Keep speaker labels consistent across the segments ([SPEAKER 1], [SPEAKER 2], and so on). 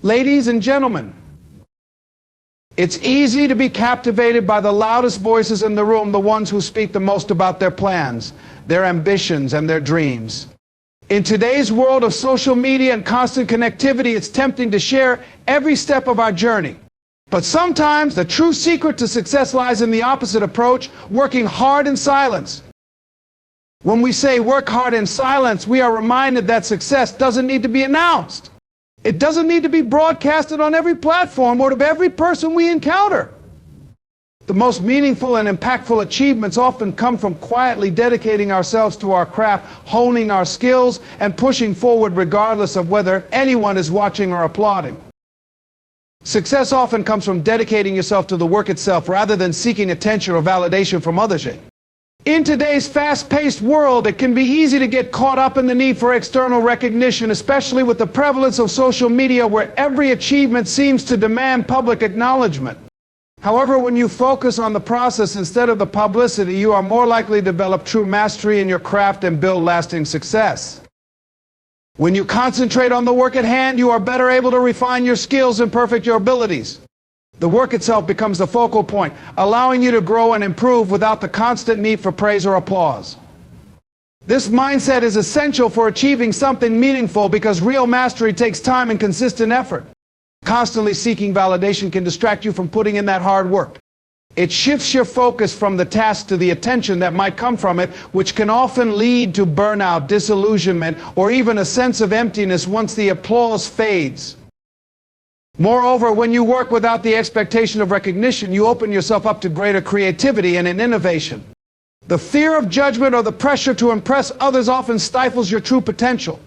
[SPEAKER 1] Ladies and gentlemen, it's easy to be captivated by the loudest voices in the room, the ones who speak the most about their plans, their ambitions, and their dreams. In today's world of social media and constant connectivity, it's tempting to share every step of our journey. But sometimes the true secret to success lies in the opposite approach, working hard in silence. When we say work hard in silence, we are reminded that success doesn't need to be announced. It doesn't need to be broadcasted on every platform or to every person we encounter. The most meaningful and impactful achievements often come from quietly dedicating ourselves to our craft, honing our skills, and pushing forward regardless of whether anyone is watching or applauding. Success often comes from dedicating yourself to the work itself rather than seeking attention or validation from others. In today's fast-paced world, it can be easy to get caught up in the need for external recognition, especially with the prevalence of social media where every achievement seems to demand public acknowledgement. However, when you focus on the process instead of the publicity, you are more likely to develop true mastery in your craft and build lasting success. When you concentrate on the work at hand, you are better able to refine your skills and perfect your abilities. The work itself becomes the focal point, allowing you to grow and improve without the constant need for praise or applause. This mindset is essential for achieving something meaningful because real mastery takes time and consistent effort. Constantly seeking validation can distract you from putting in that hard work. It shifts your focus from the task to the attention that might come from it, which can often lead to burnout, disillusionment, or even a sense of emptiness once the applause fades. Moreover, when you work without the expectation of recognition, you open yourself up to greater creativity and innovation. The fear of judgment or the pressure to impress others often stifles your true potential.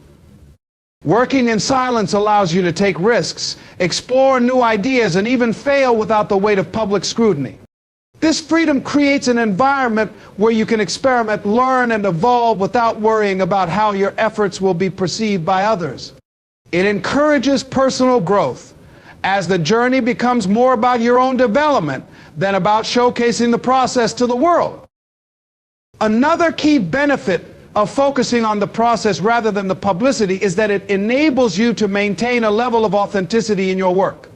[SPEAKER 1] Working in silence allows you to take risks, explore new ideas, and even fail without the weight of public scrutiny. This freedom creates an environment where you can experiment, learn, and evolve without worrying about how your efforts will be perceived by others. It encourages personal growth, as the journey becomes more about your own development than about showcasing the process to the world. Another key benefit of focusing on the process rather than the publicity is that it enables you to maintain a level of authenticity in your work.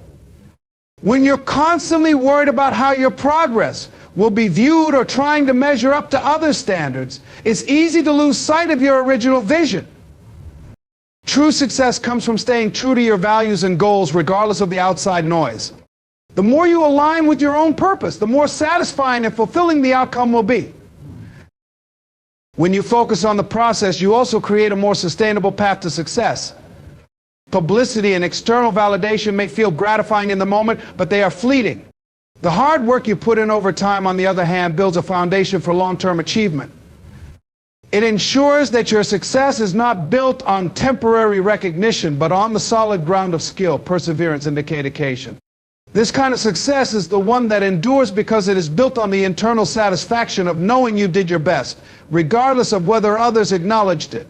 [SPEAKER 1] When you're constantly worried about how your progress will be viewed or trying to measure up to other standards, it's easy to lose sight of your original vision. True success comes from staying true to your values and goals regardless of the outside noise. The more you align with your own purpose, the more satisfying and fulfilling the outcome will be. When you focus on the process, you also create a more sustainable path to success. Publicity and external validation may feel gratifying in the moment, but they are fleeting. The hard work you put in over time, on the other hand, builds a foundation for long-term achievement. It ensures that your success is not built on temporary recognition, but on the solid ground of skill, perseverance, and dedication. This kind of success is the one that endures because it is built on the internal satisfaction of knowing you did your best, regardless of whether others acknowledged it.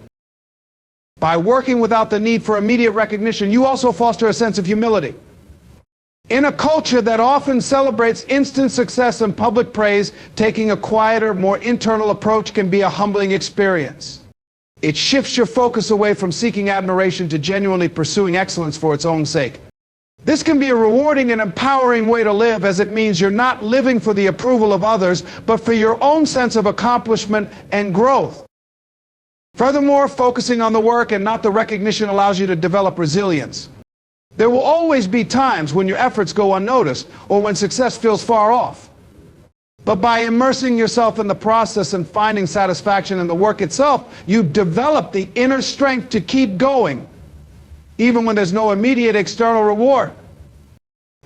[SPEAKER 1] By working without the need for immediate recognition, you also foster a sense of humility. In a culture that often celebrates instant success and public praise, taking a quieter, more internal approach can be a humbling experience. It shifts your focus away from seeking admiration to genuinely pursuing excellence for its own sake. This can be a rewarding and empowering way to live, as it means you're not living for the approval of others, but for your own sense of accomplishment and growth. Furthermore, focusing on the work and not the recognition allows you to develop resilience. There will always be times when your efforts go unnoticed or when success feels far off. But by immersing yourself in the process and finding satisfaction in the work itself, you develop the inner strength to keep going, even when there's no immediate external reward.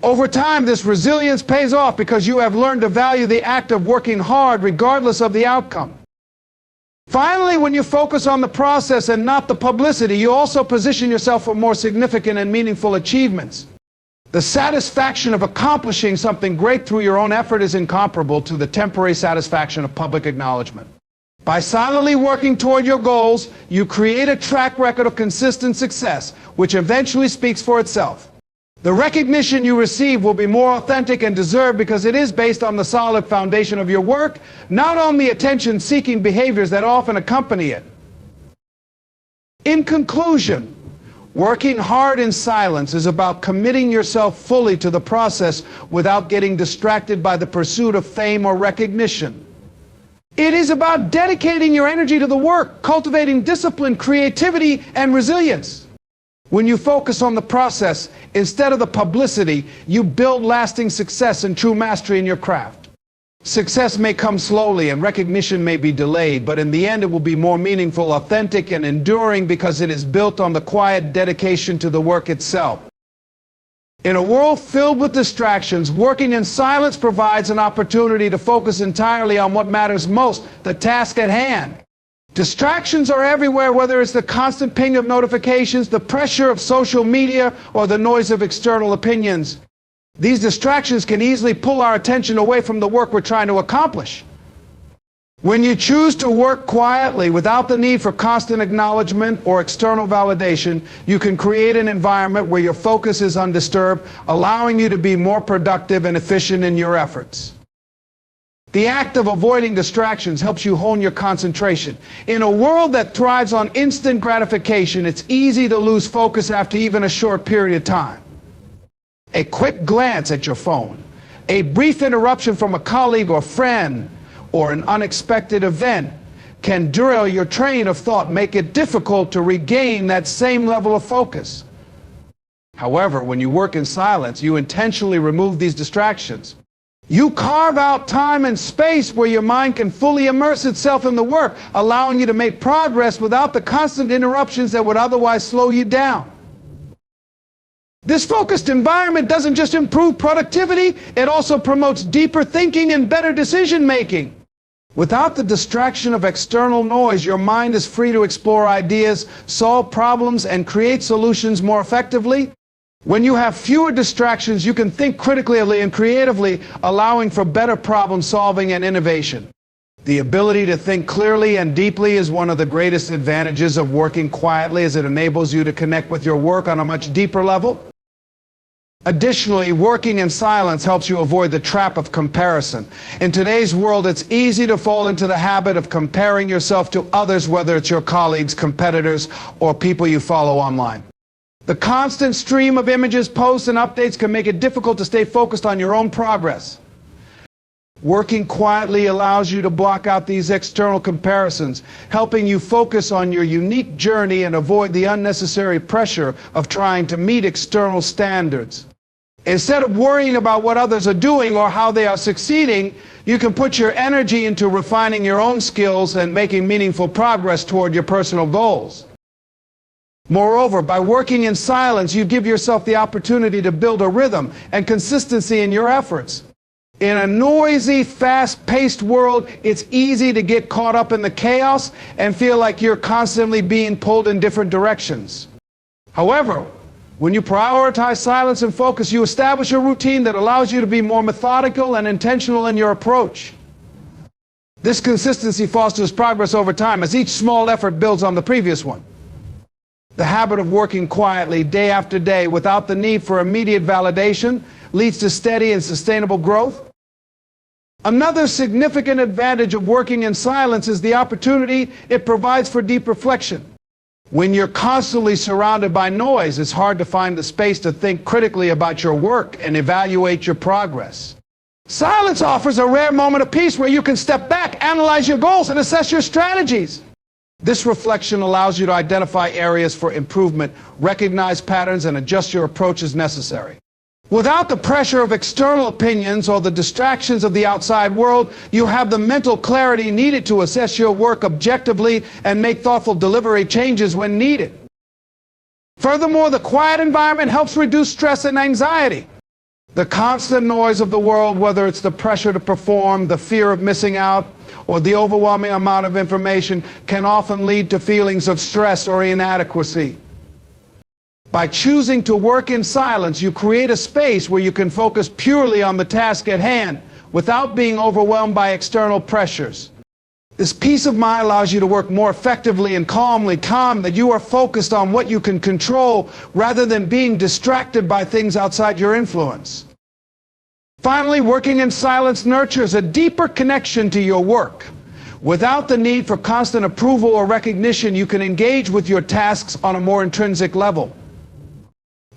[SPEAKER 1] Over time, this resilience pays off because you have learned to value the act of working hard regardless of the outcome. Finally, when you focus on the process and not the publicity, you also position yourself for more significant and meaningful achievements. The satisfaction of accomplishing something great through your own effort is incomparable to the temporary satisfaction of public acknowledgement. By silently working toward your goals, you create a track record of consistent success, which eventually speaks for itself. The recognition you receive will be more authentic and deserved because it is based on the solid foundation of your work, not on the attention-seeking behaviors that often accompany it. In conclusion, Working hard in silence is about committing yourself fully to the process without getting distracted by the pursuit of fame or recognition. It is about dedicating your energy to the work, cultivating discipline, creativity, and resilience. When you focus on the process instead of the publicity, you build lasting success and true mastery in your craft. Success may come slowly and recognition may be delayed, but in the end it will be more meaningful, authentic, and enduring because it is built on the quiet dedication to the work itself. In a world filled with distractions, working in silence provides an opportunity to focus entirely on what matters most, the task at hand. Distractions are everywhere, whether it's the constant ping of notifications, the pressure of social media, or the noise of external opinions. These distractions can easily pull our attention away from the work we're trying to accomplish. When you choose to work quietly without the need for constant acknowledgement or external validation, you can create an environment where your focus is undisturbed, allowing you to be more productive and efficient in your efforts. The act of avoiding distractions helps you hone your concentration. In a world that thrives on instant gratification, it's easy to lose focus after even a short period of time. A quick glance at your phone, a brief interruption from a colleague or friend, or an unexpected event can derail your train of thought, make it difficult to regain that same level of focus. However, when you work in silence, you intentionally remove these distractions. You carve out time and space where your mind can fully immerse itself in the work, allowing you to make progress without the constant interruptions that would otherwise slow you down. This focused environment doesn't just improve productivity, it also promotes deeper thinking and better decision making. Without the distraction of external noise, your mind is free to explore ideas, solve problems, and create solutions more effectively. When you have fewer distractions, you can think critically and creatively, allowing for better problem solving and innovation. The ability to think clearly and deeply is one of the greatest advantages of working quietly, as it enables you to connect with your work on a much deeper level. Additionally, working in silence helps you avoid the trap of comparison. In today's world, it's easy to fall into the habit of comparing yourself to others, whether it's your colleagues, competitors, or people you follow online. The constant stream of images, posts, and updates can make it difficult to stay focused on your own progress. Working quietly allows you to block out these external comparisons, helping you focus on your unique journey and avoid the unnecessary pressure of trying to meet external standards. Instead of worrying about what others are doing or how they are succeeding, you can put your energy into refining your own skills and making meaningful progress toward your personal goals. Moreover, by working in silence, you give yourself the opportunity to build a rhythm and consistency in your efforts. In a noisy, fast-paced world, it's easy to get caught up in the chaos and feel like you're constantly being pulled in different directions. However, when you prioritize silence and focus, you establish a routine that allows you to be more methodical and intentional in your approach. This consistency fosters progress over time, as each small effort builds on the previous one. The habit of working quietly day after day without the need for immediate validation leads to steady and sustainable growth. Another significant advantage of working in silence is the opportunity it provides for deep reflection. When you're constantly surrounded by noise, it's hard to find the space to think critically about your work and evaluate your progress. Silence offers a rare moment of peace where you can step back, analyze your goals, and assess your strategies. This reflection allows you to identify areas for improvement, recognize patterns, and adjust your approach as necessary. Without the pressure of external opinions or the distractions of the outside world, you have the mental clarity needed to assess your work objectively and make thoughtful delivery changes when needed. Furthermore, the quiet environment helps reduce stress and anxiety. The constant noise of the world, whether it's the pressure to perform, the fear of missing out, or the overwhelming amount of information, can often lead to feelings of stress or inadequacy. By choosing to work in silence, you create a space where you can focus purely on the task at hand without being overwhelmed by external pressures. This peace of mind allows you to work more effectively and calm that you are focused on what you can control rather than being distracted by things outside your influence. Finally, working in silence nurtures a deeper connection to your work. Without the need for constant approval or recognition, you can engage with your tasks on a more intrinsic level.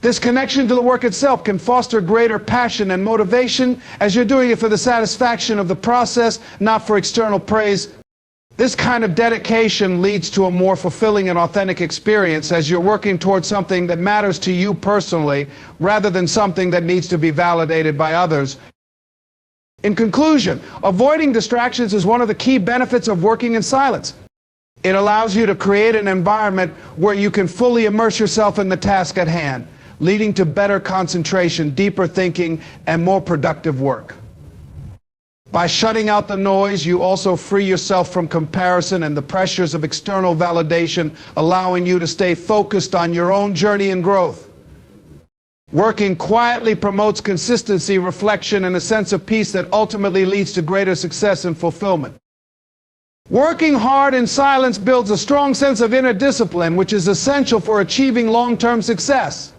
[SPEAKER 1] This connection to the work itself can foster greater passion and motivation as you're doing it for the satisfaction of the process, not for external praise. This kind of dedication leads to a more fulfilling and authentic experience as you're working towards something that matters to you personally, rather than something that needs to be validated by others. In conclusion, avoiding distractions is one of the key benefits of working in silence. It allows you to create an environment where you can fully immerse yourself in the task at hand, leading to better concentration, deeper thinking, and more productive work. By shutting out the noise, you also free yourself from comparison and the pressures of external validation, allowing you to stay focused on your own journey and growth. Working quietly promotes consistency, reflection, and a sense of peace that ultimately leads to greater success and fulfillment. Working hard in silence builds a strong sense of inner discipline, which is essential for achieving long-term success.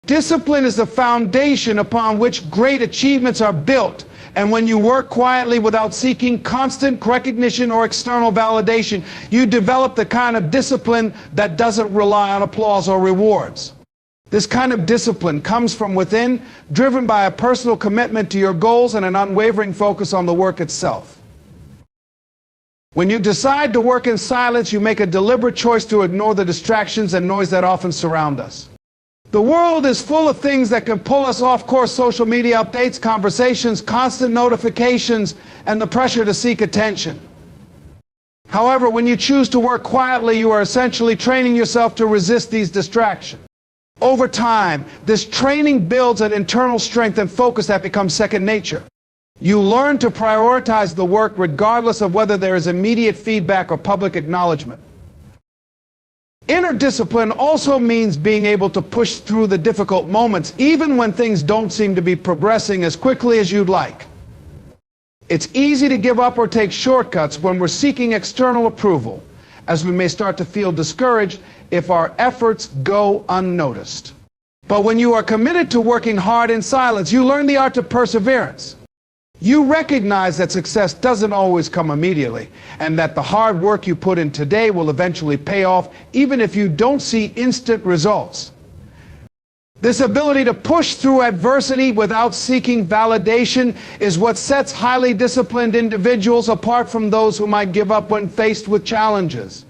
[SPEAKER 1] Discipline is the foundation upon which great achievements are built, and when you work quietly without seeking constant recognition or external validation, you develop the kind of discipline that doesn't rely on applause or rewards. This kind of discipline comes from within, driven by a personal commitment to your goals and an unwavering focus on the work itself. When you decide to work in silence, you make a deliberate choice to ignore the distractions and noise that often surround us. The world is full of things that can pull us off course: social media updates, conversations, constant notifications, and the pressure to seek attention. However, when you choose to work quietly, you are essentially training yourself to resist these distractions. Over time, this training builds an internal strength and focus that becomes second nature. You learn to prioritize the work regardless of whether there is immediate feedback or public acknowledgement. Inner discipline also means being able to push through the difficult moments, even when things don't seem to be progressing as quickly as you'd like. It's easy to give up or take shortcuts when we're seeking external approval, as we may start to feel discouraged if our efforts go unnoticed. But when you are committed to working hard in silence, you learn the art of perseverance. You recognize that success doesn't always come immediately, and that the hard work you put in today will eventually pay off, even if you don't see instant results. This ability to push through adversity without seeking validation is what sets highly disciplined individuals apart from those who might give up when faced with challenges.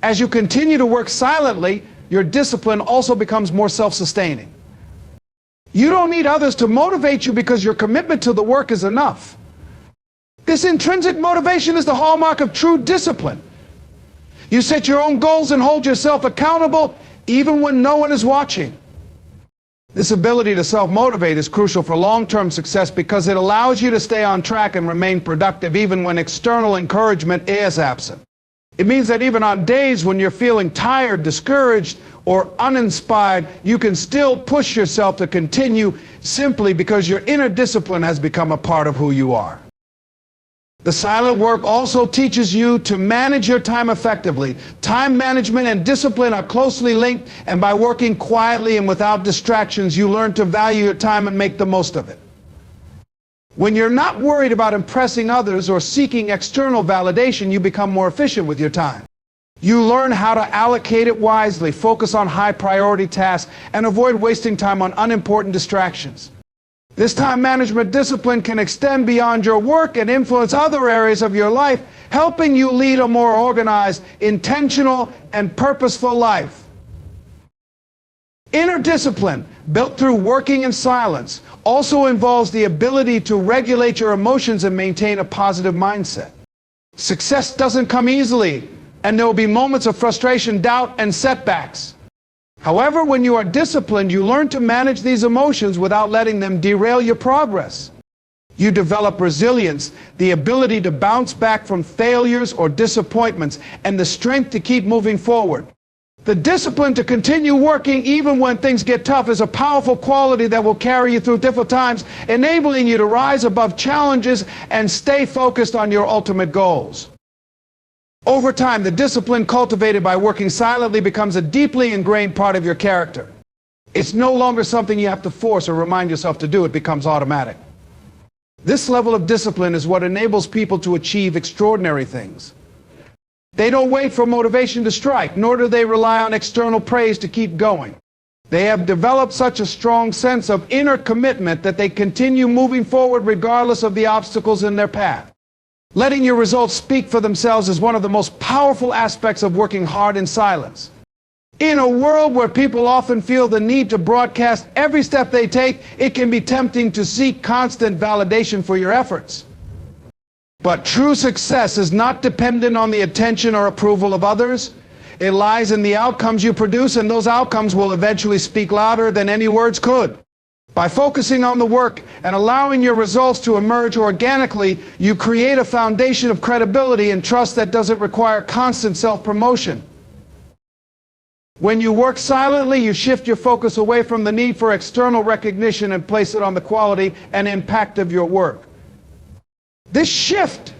[SPEAKER 1] As you continue to work silently, your discipline also becomes more self-sustaining. You don't need others to motivate you because your commitment to the work is enough. This intrinsic motivation is the hallmark of true discipline. You set your own goals and hold yourself accountable even when no one is watching. This ability to self-motivate is crucial for long-term success because it allows you to stay on track and remain productive even when external encouragement is absent. It means that even on days when you're feeling tired, discouraged, or uninspired, you can still push yourself to continue simply because your inner discipline has become a part of who you are. The silent work also teaches you to manage your time effectively. Time management and discipline are closely linked, and by working quietly and without distractions, you learn to value your time and make the most of it. When you're not worried about impressing others or seeking external validation, you become more efficient with your time. You learn how to allocate it wisely, focus on high-priority tasks, and avoid wasting time on unimportant distractions. This time management discipline can extend beyond your work and influence other areas of your life, helping you lead a more organized, intentional, and purposeful life. Inner discipline, built through working in silence, also involves the ability to regulate your emotions and maintain a positive mindset. Success doesn't come easily, and there will be moments of frustration, doubt, and setbacks. However, when you are disciplined, you learn to manage these emotions without letting them derail your progress. You develop resilience, the ability to bounce back from failures or disappointments, and the strength to keep moving forward. The discipline to continue working even when things get tough is a powerful quality that will carry you through difficult times, enabling you to rise above challenges and stay focused on your ultimate goals. Over time, the discipline cultivated by working silently becomes a deeply ingrained part of your character. It's no longer something you have to force or remind yourself to do. It becomes automatic. This level of discipline is what enables people to achieve extraordinary things. They don't wait for motivation to strike, nor do they rely on external praise to keep going. They have developed such a strong sense of inner commitment that they continue moving forward regardless of the obstacles in their path. Letting your results speak for themselves is one of the most powerful aspects of working hard in silence. In a world where people often feel the need to broadcast every step they take, it can be tempting to seek constant validation for your efforts. But true success is not dependent on the attention or approval of others. It lies in the outcomes you produce, and those outcomes will eventually speak louder than any words could. By focusing on the work and allowing your results to emerge organically, you create a foundation of credibility and trust that doesn't require constant self-promotion. When you work silently, you shift your focus away from the need for external recognition and place it on the quality and impact of your work. This shift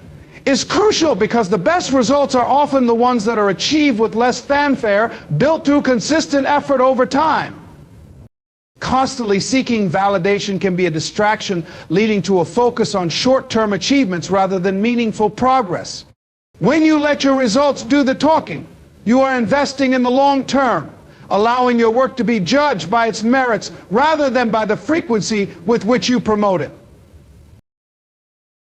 [SPEAKER 1] is crucial because the best results are often the ones that are achieved with less fanfare, built through consistent effort over time. Constantly seeking validation can be a distraction, leading to a focus on short-term achievements rather than meaningful progress. When you let your results do the talking, you are investing in the long term, allowing your work to be judged by its merits rather than by the frequency with which you promote it.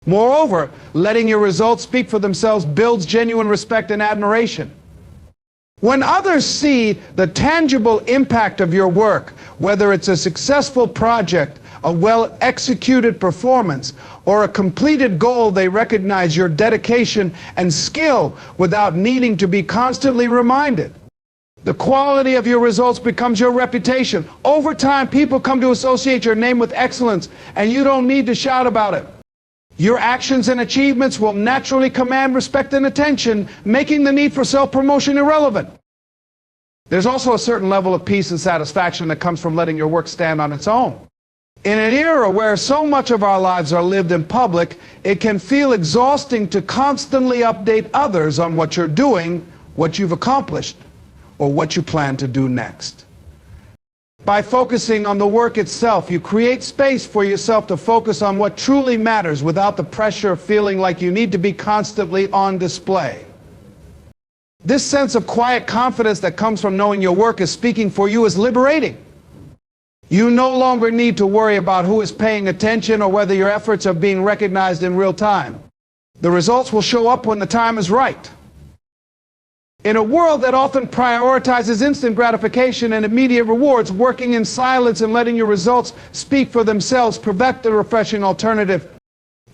[SPEAKER 1] Moreover, letting your results speak for themselves builds genuine respect and admiration. When others see the tangible impact of your work, whether it's a successful project, a well-executed performance, or a completed goal, they recognize your dedication and skill without needing to be constantly reminded. The quality of your results becomes your reputation. Over time, people come to associate your name with excellence, and you don't need to shout about it. Your actions and achievements will naturally command respect and attention, making the need for self-promotion irrelevant. There's also a certain level of peace and satisfaction that comes from letting your work stand on its own. In an era where so much of our lives are lived in public, it can feel exhausting to constantly update others on what you're doing, what you've accomplished, or what you plan to do next. By focusing on the work itself, you create space for yourself to focus on what truly matters without the pressure of feeling like you need to be constantly on display. This sense of quiet confidence that comes from knowing your work is speaking for you is liberating. You no longer need to worry about who is paying attention or whether your efforts are being recognized in real time. The results will show up when the time is right. In a world that often prioritizes instant gratification and immediate rewards, working in silence and letting your results speak for themselves provides a refreshing alternative.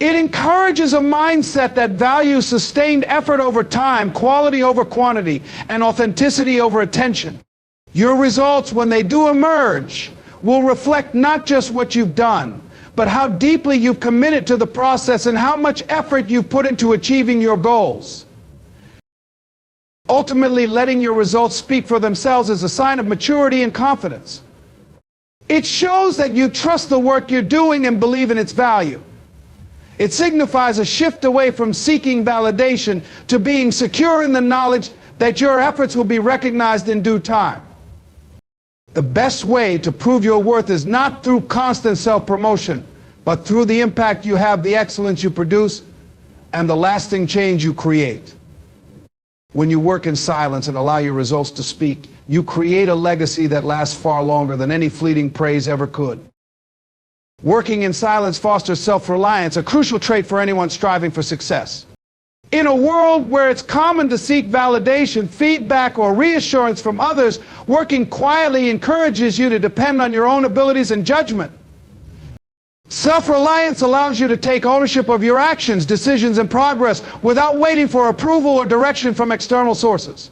[SPEAKER 1] It encourages a mindset that values sustained effort over time, quality over quantity, and authenticity over attention. Your results, when they do emerge, will reflect not just what you've done, but how deeply you've committed to the process and how much effort you've put into achieving your goals. Ultimately, letting your results speak for themselves is a sign of maturity and confidence. It shows that you trust the work you're doing and believe in its value. It signifies a shift away from seeking validation to being secure in the knowledge that your efforts will be recognized in due time. The best way to prove your worth is not through constant self-promotion, but through the impact you have, the excellence you produce, and the lasting change you create. When you work in silence and allow your results to speak, you create a legacy that lasts far longer than any fleeting praise ever could. Working in silence fosters self-reliance, a crucial trait for anyone striving for success. In a world where it's common to seek validation, feedback, or reassurance from others, working quietly encourages you to depend on your own abilities and judgment. Self-reliance allows you to take ownership of your actions, decisions, and progress without waiting for approval or direction from external sources.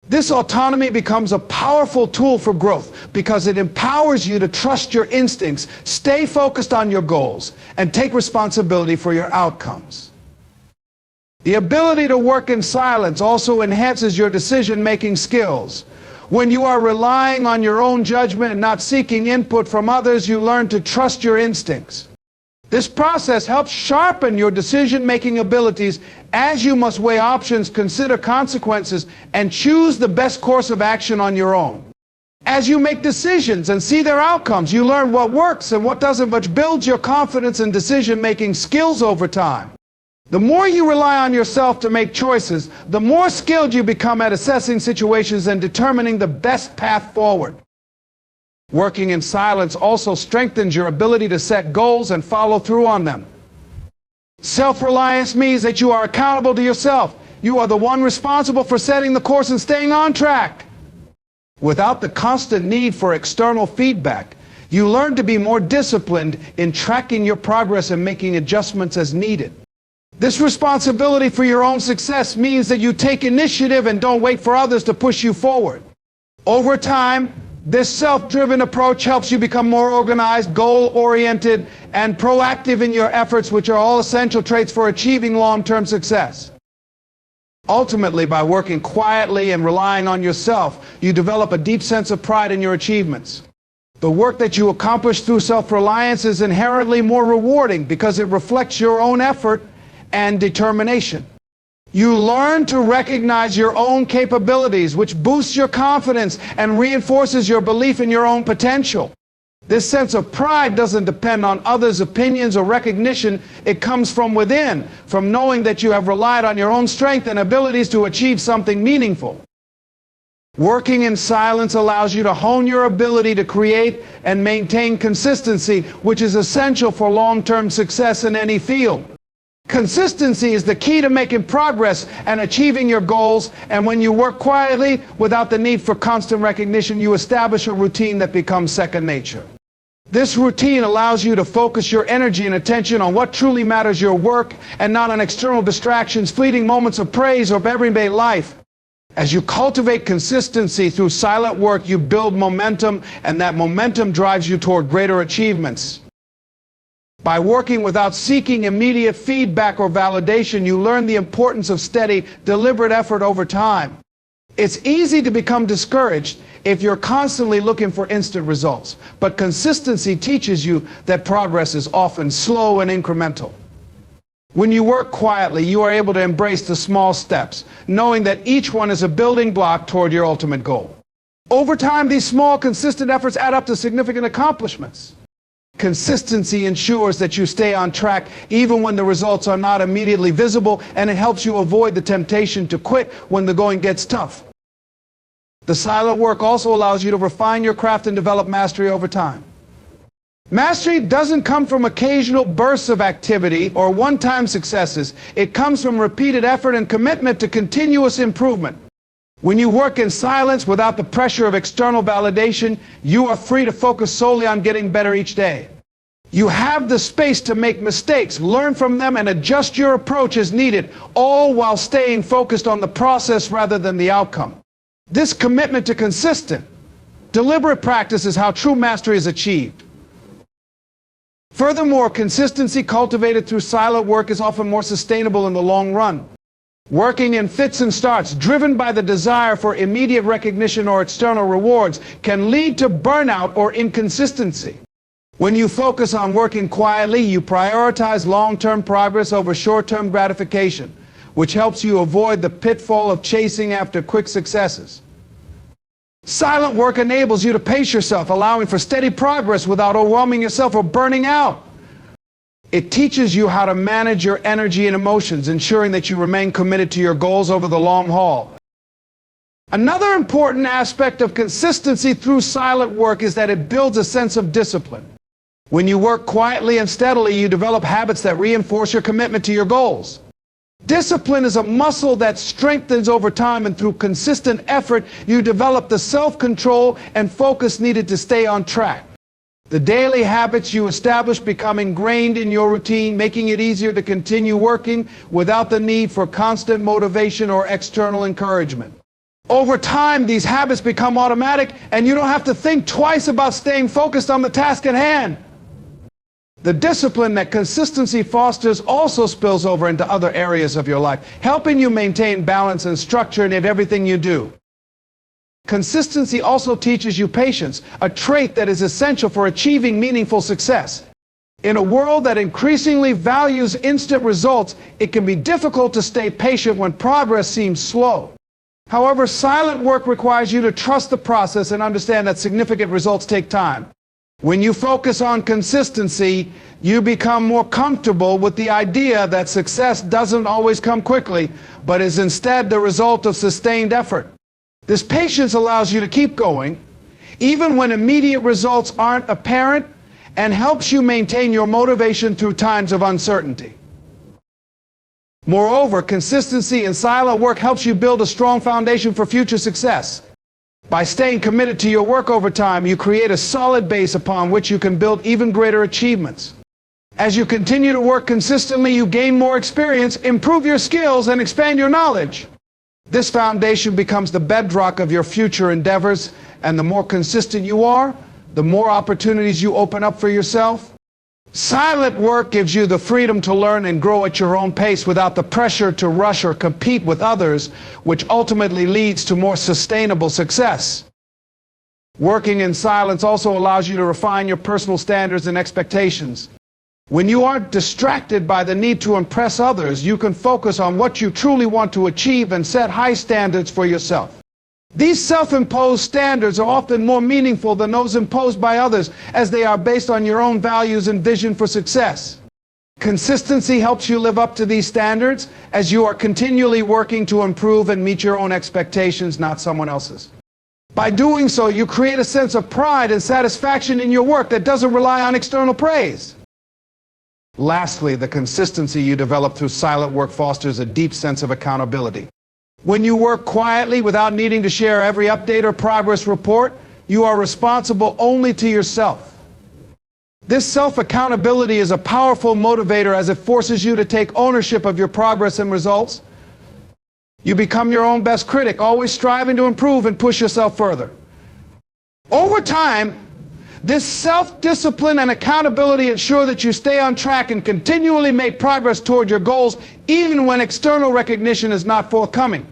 [SPEAKER 1] This autonomy becomes a powerful tool for growth because it empowers you to trust your instincts, stay focused on your goals, and take responsibility for your outcomes. The ability to work in silence also enhances your decision-making skills. When you are relying on your own judgment and not seeking input from others, you learn to trust your instincts. This process helps sharpen your decision-making abilities as you must weigh options, consider consequences, and choose the best course of action on your own. As you make decisions and see their outcomes, you learn what works and what doesn't, which builds your confidence and decision-making skills over time. The more you rely on yourself to make choices, the more skilled you become at assessing situations and determining the best path forward. Working in silence also strengthens your ability to set goals and follow through on them. Self-reliance means that you are accountable to yourself. You are the one responsible for setting the course and staying on track. Without the constant need for external feedback, you learn to be more disciplined in tracking your progress and making adjustments as needed. This responsibility for your own success means that you take initiative and don't wait for others to push you forward. Over time, this self-driven approach helps you become more organized, goal-oriented, and proactive in your efforts, which are all essential traits for achieving long-term success. Ultimately, by working quietly and relying on yourself, you develop a deep sense of pride in your achievements. The work that you accomplish through self-reliance is inherently more rewarding because it reflects your own effort and determination. You learn to recognize your own capabilities, which boosts your confidence and reinforces your belief in your own potential. This sense of pride doesn't depend on others' opinions or recognition. It comes from within, from knowing that you have relied on your own strength and abilities to achieve something meaningful. Working in silence allows you to hone your ability to create and maintain consistency, which is essential for long-term success in any field. Consistency is the key to making progress and achieving your goals, and when you work quietly without the need for constant recognition, you establish a routine that becomes second nature. This routine allows you to focus your energy and attention on what truly matters, your work, and not on external distractions, fleeting moments of praise, or everyday life. As you cultivate consistency through silent work, you build momentum, and that momentum drives you toward greater achievements. By working without seeking immediate feedback or validation, you learn the importance of steady, deliberate effort over time. It's easy to become discouraged if you're constantly looking for instant results, but consistency teaches you that progress is often slow and incremental. When you work quietly, you are able to embrace the small steps, knowing that each one is a building block toward your ultimate goal. Over time, these small, consistent efforts add up to significant accomplishments. Consistency ensures that you stay on track even when the results are not immediately visible, and it helps you avoid the temptation to quit when the going gets tough. The silent work also allows you to refine your craft and develop mastery over time. Mastery doesn't come from occasional bursts of activity or one-time successes. It comes from repeated effort and commitment to continuous improvement. When you work in silence without the pressure of external validation, you are free to focus solely on getting better each day. You have the space to make mistakes, learn from them, and adjust your approach as needed, all while staying focused on the process rather than the outcome. This commitment to consistent, deliberate practice is how true mastery is achieved. Furthermore, consistency cultivated through silent work is often more sustainable in the long run. Working in fits and starts, driven by the desire for immediate recognition or external rewards, can lead to burnout or inconsistency. When you focus on working quietly, you prioritize long-term progress over short-term gratification, which helps you avoid the pitfall of chasing after quick successes. Silent work enables you to pace yourself, allowing for steady progress without overwhelming yourself or burning out. It teaches you how to manage your energy and emotions, ensuring that you remain committed to your goals over the long haul. Another important aspect of consistency through silent work is that it builds a sense of discipline. When you work quietly and steadily, you develop habits that reinforce your commitment to your goals. Discipline is a muscle that strengthens over time, and through consistent effort, you develop the self-control and focus needed to stay on track. The daily habits you establish become ingrained in your routine, making it easier to continue working without the need for constant motivation or external encouragement. Over time, these habits become automatic, and you don't have to think twice about staying focused on the task at hand. The discipline that consistency fosters also spills over into other areas of your life, helping you maintain balance and structure in everything you do. Consistency also teaches you patience, a trait that is essential for achieving meaningful success. In a world that increasingly values instant results, it can be difficult to stay patient when progress seems slow. However, silent work requires you to trust the process and understand that significant results take time. When you focus on consistency, you become more comfortable with the idea that success doesn't always come quickly, but is instead the result of sustained effort. This patience allows you to keep going, even when immediate results aren't apparent, and helps you maintain your motivation through times of uncertainty. Moreover, consistency in silent work helps you build a strong foundation for future success. By staying committed to your work over time, you create a solid base upon which you can build even greater achievements. As you continue to work consistently, you gain more experience, improve your skills, and expand your knowledge. This foundation becomes the bedrock of your future endeavors, and the more consistent you are, the more opportunities you open up for yourself. Silent work gives you the freedom to learn and grow at your own pace without the pressure to rush or compete with others, which ultimately leads to more sustainable success. Working in silence also allows you to refine your personal standards and expectations. When you aren't distracted by the need to impress others, you can focus on what you truly want to achieve and set high standards for yourself. These self-imposed standards are often more meaningful than those imposed by others, as they are based on your own values and vision for success. Consistency helps you live up to these standards, as you are continually working to improve and meet your own expectations, not someone else's. By doing so, you create a sense of pride and satisfaction in your work that doesn't rely on external praise. Lastly, the consistency you develop through silent work fosters a deep sense of accountability. When you work quietly without needing to share every update or progress report, you are responsible only to yourself. This self-accountability is a powerful motivator, as it forces you to take ownership of your progress and results. You become your own best critic, always striving to improve and push yourself further. Over time, this self-discipline and accountability ensure that you stay on track and continually make progress toward your goals, even when external recognition is not forthcoming.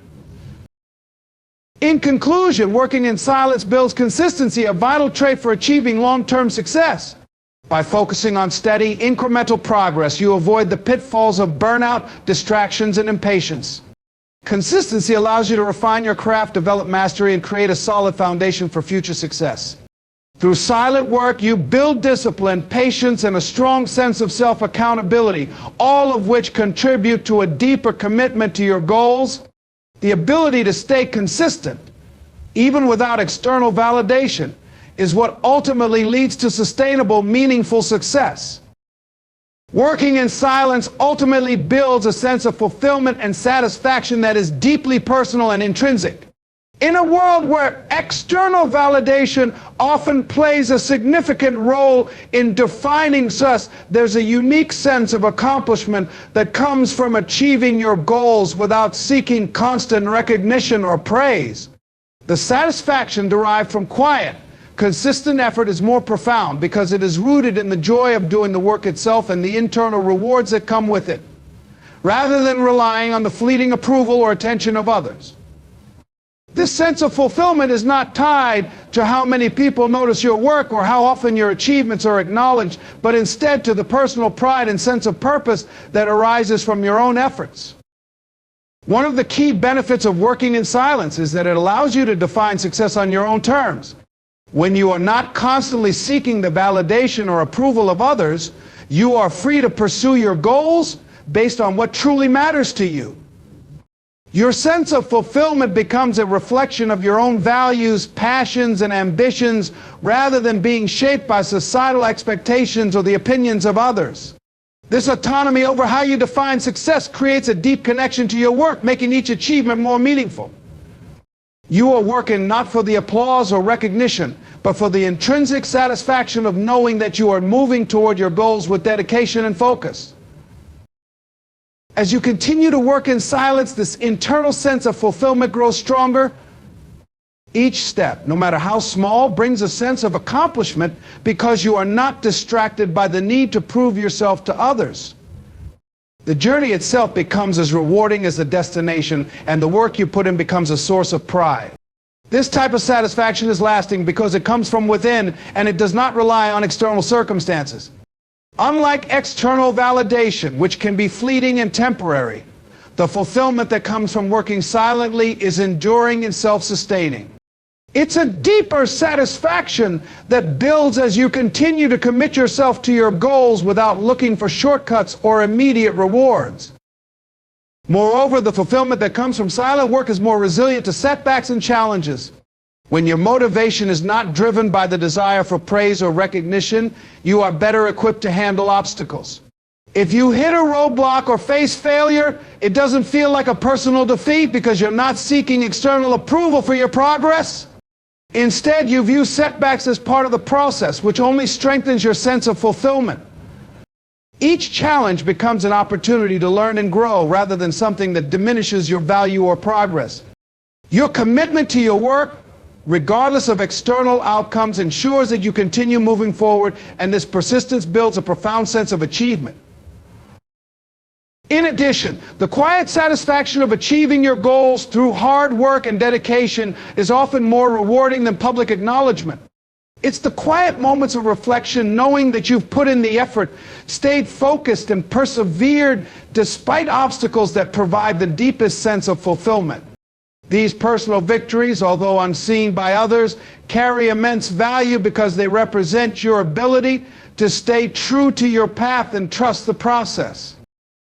[SPEAKER 1] In conclusion, working in silence builds consistency, a vital trait for achieving long-term success. By focusing on steady, incremental progress, you avoid the pitfalls of burnout, distractions, and impatience. Consistency allows you to refine your craft, develop mastery, and create a solid foundation for future success. Through silent work, you build discipline, patience, and a strong sense of self-accountability, all of which contribute to a deeper commitment to your goals. The ability to stay consistent, even without external validation, is what ultimately leads to sustainable, meaningful success. Working in silence ultimately builds a sense of fulfillment and satisfaction that is deeply personal and intrinsic. In a world where external validation often plays a significant role in defining us, there's a unique sense of accomplishment that comes from achieving your goals without seeking constant recognition or praise. The satisfaction derived from quiet, consistent effort is more profound because it is rooted in the joy of doing the work itself and the internal rewards that come with it, rather than relying on the fleeting approval or attention of others. This sense of fulfillment is not tied to how many people notice your work or how often your achievements are acknowledged, but instead to the personal pride and sense of purpose that arises from your own efforts. One of the key benefits of working in silence is that it allows you to define success on your own terms. When you are not constantly seeking the validation or approval of others, you are free to pursue your goals based on what truly matters to you. Your sense of fulfillment becomes a reflection of your own values, passions, and ambitions, rather than being shaped by societal expectations or the opinions of others. This autonomy over how you define success creates a deep connection to your work, making each achievement more meaningful. You are working not for the applause or recognition, but for the intrinsic satisfaction of knowing that you are moving toward your goals with dedication and focus. As you continue to work in silence, this internal sense of fulfillment grows stronger. Each step, no matter how small, brings a sense of accomplishment because you are not distracted by the need to prove yourself to others. The journey itself becomes as rewarding as the destination, and the work you put in becomes a source of pride. This type of satisfaction is lasting because it comes from within and it does not rely on external circumstances. Unlike external validation, which can be fleeting and temporary, the fulfillment that comes from working silently is enduring and self-sustaining. It's a deeper satisfaction that builds as you continue to commit yourself to your goals without looking for shortcuts or immediate rewards. Moreover, the fulfillment that comes from silent work is more resilient to setbacks and challenges. When your motivation is not driven by the desire for praise or recognition, you are better equipped to handle obstacles. If you hit a roadblock or face failure, it doesn't feel like a personal defeat because you're not seeking external approval for your progress. Instead, you view setbacks as part of the process, which only strengthens your sense of fulfillment. Each challenge becomes an opportunity to learn and grow rather than something that diminishes your value or progress. Your commitment to your work, regardless of external outcomes, ensures that you continue moving forward, and this persistence builds a profound sense of achievement. In addition, the quiet satisfaction of achieving your goals through hard work and dedication is often more rewarding than public acknowledgement. It's the quiet moments of reflection, knowing that you've put in the effort, stayed focused, and persevered despite obstacles, that provide the deepest sense of fulfillment. These personal victories, although unseen by others, carry immense value because they represent your ability to stay true to your path and trust the process.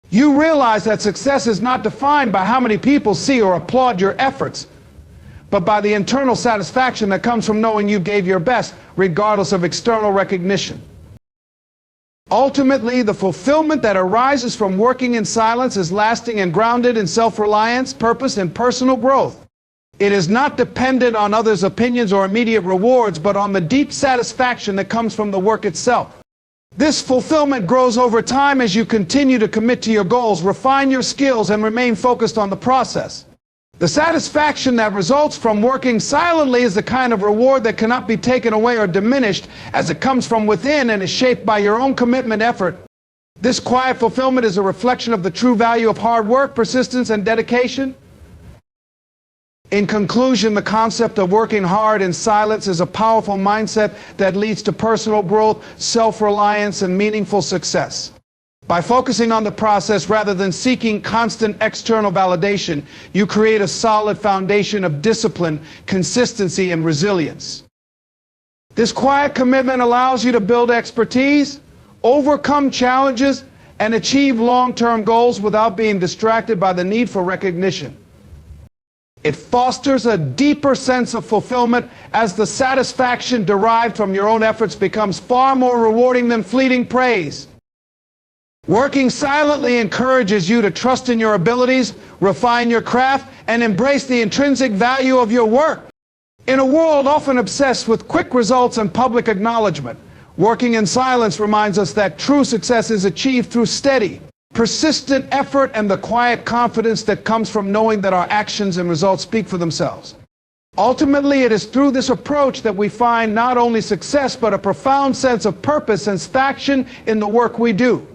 [SPEAKER 1] You realize that success is not defined by how many people see or applaud your efforts, but by the internal satisfaction that comes from knowing you gave your best, regardless of external recognition. Ultimately, the fulfillment that arises from working in silence is lasting and grounded in self-reliance, purpose, and personal growth. It is not dependent on others' opinions or immediate rewards, but on the deep satisfaction that comes from the work itself. This fulfillment grows over time as you continue to commit to your goals, refine your skills, and remain focused on the process. The satisfaction that results from working silently is the kind of reward that cannot be taken away or diminished, as it comes from within and is shaped by your own commitment effort. This quiet fulfillment is a reflection of the true value of hard work, persistence, and dedication. In conclusion, the concept of working hard in silence is a powerful mindset that leads to personal growth, self-reliance, and meaningful success. By focusing on the process rather than seeking constant external validation, you create a solid foundation of discipline, consistency, and resilience. This quiet commitment allows you to build expertise, overcome challenges, and achieve long-term goals without being distracted by the need for recognition. It fosters a deeper sense of fulfillment as the satisfaction derived from your own efforts becomes far more rewarding than fleeting praise. Working silently encourages you to trust in your abilities, refine your craft, and embrace the intrinsic value of your work. In a world often obsessed with quick results and public acknowledgement, working in silence reminds us that true success is achieved through steady, persistent effort and the quiet confidence that comes from knowing that our actions and results speak for themselves. Ultimately, it is through this approach that we find not only success, but a profound sense of purpose and satisfaction in the work we do.